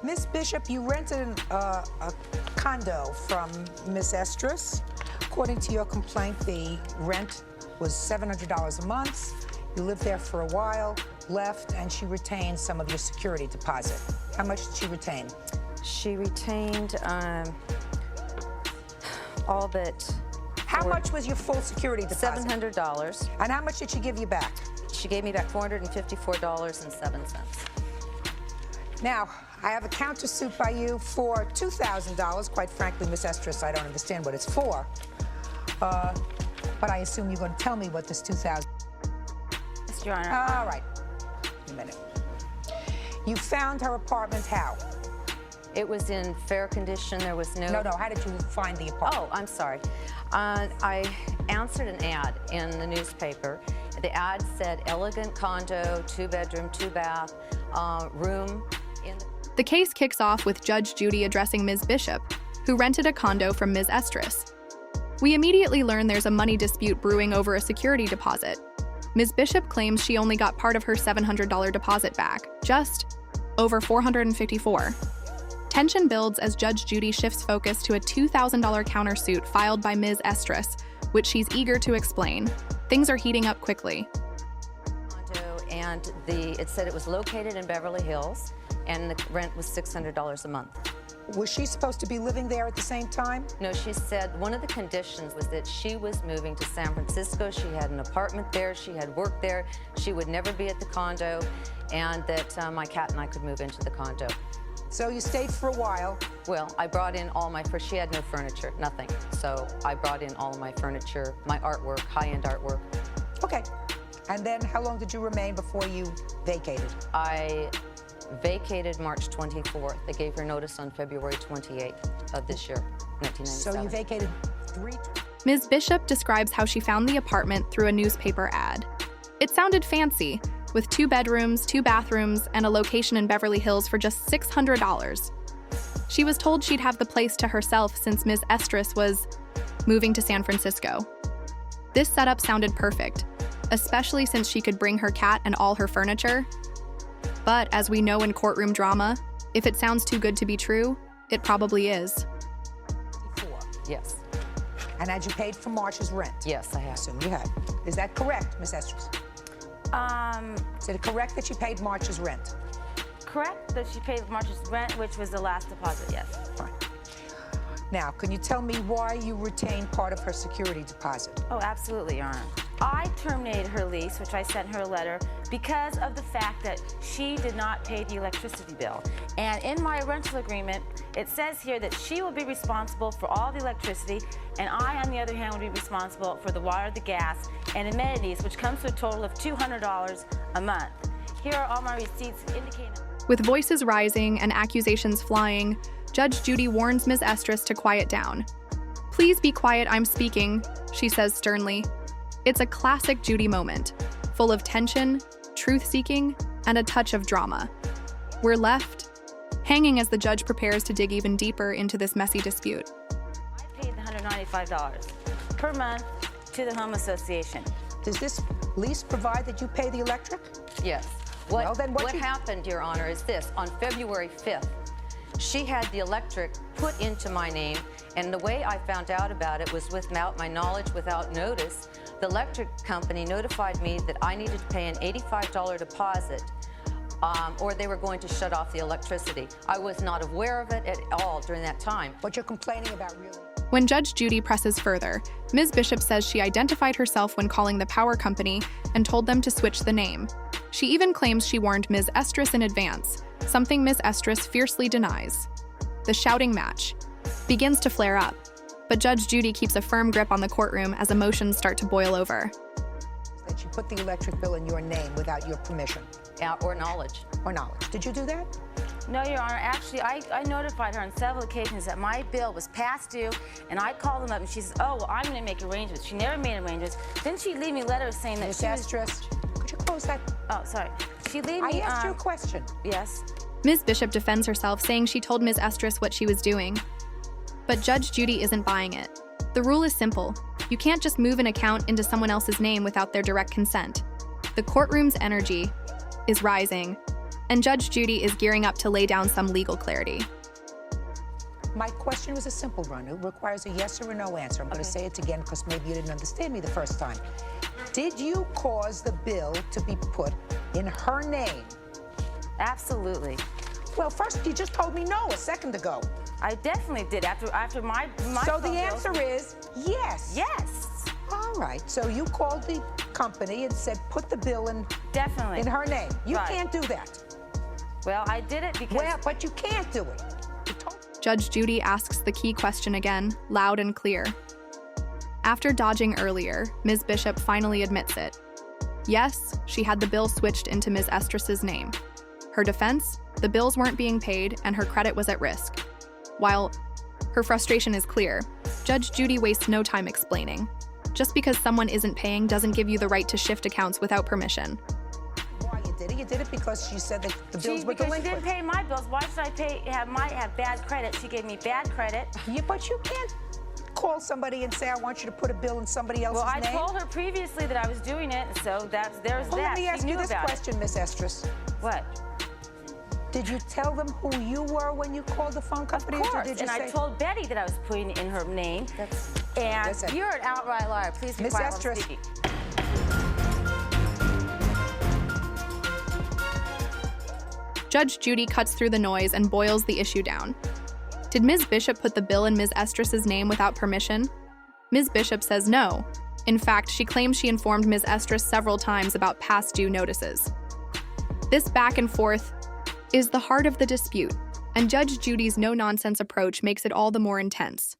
Miss Bishop, you rented a condo from Miss Estrus. According to your complaint, the rent was $700 a month. You lived there for a while, left, and she retained some of your security deposit. How much did she retain? She retained all but... How much was your full security deposit? $700. And how much did she give you back? She gave me back $454.07. Now, I have a countersuit by you for $2,000. Quite frankly, Miss Estrus, I don't understand what it's for. But I assume you're going to tell me what this $2,000... Yes, Your Honor. All right. A minute. You found her apartment how? It was in fair condition. There was no... No, how did you find the apartment? Oh, I'm sorry. I answered an ad in the newspaper. The ad said elegant condo, 2-bedroom, 2-bath, room in The case kicks off with Judge Judy addressing Ms. Bishop, who rented a condo from Ms. Estrus. We immediately learn there's a money dispute brewing over a security deposit. Ms. Bishop claims she only got part of her $700 deposit back, just over $454. Tension builds as Judge Judy shifts focus to a $2,000 countersuit filed by Ms. Estrus, which she's eager to explain. Things are heating up quickly. And it said it was located in Beverly Hills, and the rent was $600 a month. Was she supposed to be living there at the same time? No, she said one of the conditions was that she was moving to San Francisco. She had an apartment there. She had work there. She would never be at the condo, and that my cat and I could move into the condo. So you stayed for a while. Well, I brought in all my, she had no furniture, nothing. So I brought in all of my furniture, my artwork, high-end artwork. Okay. And then how long did you remain before you vacated? I vacated March 24th. They gave her notice on February 28th of this year, 1997. So you vacated 3 times? Ms. Bishop describes how she found the apartment through a newspaper ad. It sounded fancy, with 2 bedrooms, 2 bathrooms, and a location in Beverly Hills for just $600. She was told she'd have the place to herself since Ms. Estrus was moving to San Francisco. This setup sounded perfect, especially since she could bring her cat and all her furniture. But as we know in courtroom drama, if it sounds too good to be true, it probably is. Yes. And had you paid for March's rent? Yes, I have. I assume you had. Is that correct, Ms. Estrus? Is it correct that she paid March's rent? Correct that she paid March's rent, which was the last deposit, yes. Fine. Now, can you tell me why you retained part of her security deposit? Oh, absolutely, Your Honor. I terminated her lease, which I sent her a letter, because of the fact that she did not pay the electricity bill. And in my rental agreement, it says here that she will be responsible for all the electricity, and I, on the other hand, will be responsible for the water, the gas, and amenities, which comes to a total of $200 a month. Here are all my receipts indicating... With voices rising and accusations flying, Judge Judy warns Ms. Estrus to quiet down. "Please be quiet, I'm speaking," she says sternly. It's a classic Judy moment, full of tension, truth-seeking, and a touch of drama. We're left hanging as the judge prepares to dig even deeper into this messy dispute. I paid the $195 per month to the Home Association. Does this lease provide that you pay the electric? Yes. Well, then what happened, Your Honor, is this. On February 5th, she had the electric put into my name, and the way I found out about it was without my knowledge, without notice. The electric company notified me that I needed to pay an $85 deposit or they were going to shut off the electricity. I was not aware of it at all during that time. What you're complaining about really... When Judge Judy presses further, Ms. Bishop says she identified herself when calling the power company and told them to switch the name. She even claims she warned Ms. Estrus in advance, something Ms. Estrus fiercely denies. The shouting match begins to flare up, but Judge Judy keeps a firm grip on the courtroom as emotions start to boil over. That you put the electric bill in your name without your permission. Or knowledge. Or knowledge. Did you do that? No, Your Honor. Actually, I notified her on several occasions that my bill was past due, and I called them up, and she says, "Oh, well, I'm going to make arrangements." She never made arrangements. Then she leave me letters saying that Ms. she was... Estrus, could you close that? Oh, sorry. She leave me... I asked you a question. Yes. Ms. Bishop defends herself, saying she told Ms. Estrus what she was doing. But Judge Judy isn't buying it. The rule is simple. You can't just move an account into someone else's name without their direct consent. The courtroom's energy is rising. and Judge Judy is gearing up to lay down some legal clarity. My question was a simple one. It requires a yes or a no answer. I'm going to say it again because maybe you didn't understand me the first time. Did you cause the bill to be put in her name? Absolutely. Well, first, you just told me no a second ago. I definitely did after my So phone the bill. answer is yes. Yes. All right. So you called the company and said put the bill in Definitely. her name. You Right. can't do that. Well, I did it because... Well, but you can't do it. You told- Judge Judy asks the key question again, loud and clear. After dodging earlier, Ms. Bishop finally admits it. Yes, she had the bill switched into Ms. Estrus's name. Her defense? The bills weren't being paid and her credit was at risk. While her frustration is clear, Judge Judy wastes no time explaining. Just because someone isn't paying doesn't give you the right to shift accounts without permission. Why you did it? You did it because she said that the bills were Because she delinquent. didn't pay my bills. Why should I have bad credit? She gave me bad credit. Yeah, but you can't call somebody and say, I want you to put a bill in somebody else's Well, I name. told her previously that I was doing it, so there's Well, that. let me ask She you knew this about question, Miss Estrus. it. What? Did you tell them who you were when you called the phone company? Of or course. did you And say, I told Betty that I was putting it in her name. And Listen. you're an outright liar. Please be Miss quiet while I'm Estrus. speaking. Judge Judy cuts through the noise and boils the issue down. Did Ms. Bishop put the bill in Ms. Estrus's name without permission? Ms. Bishop says no. In fact, she claims she informed Ms. Estrus several times about past due notices. This back and forth is the heart of the dispute, and Judge Judy's no-nonsense approach makes it all the more intense.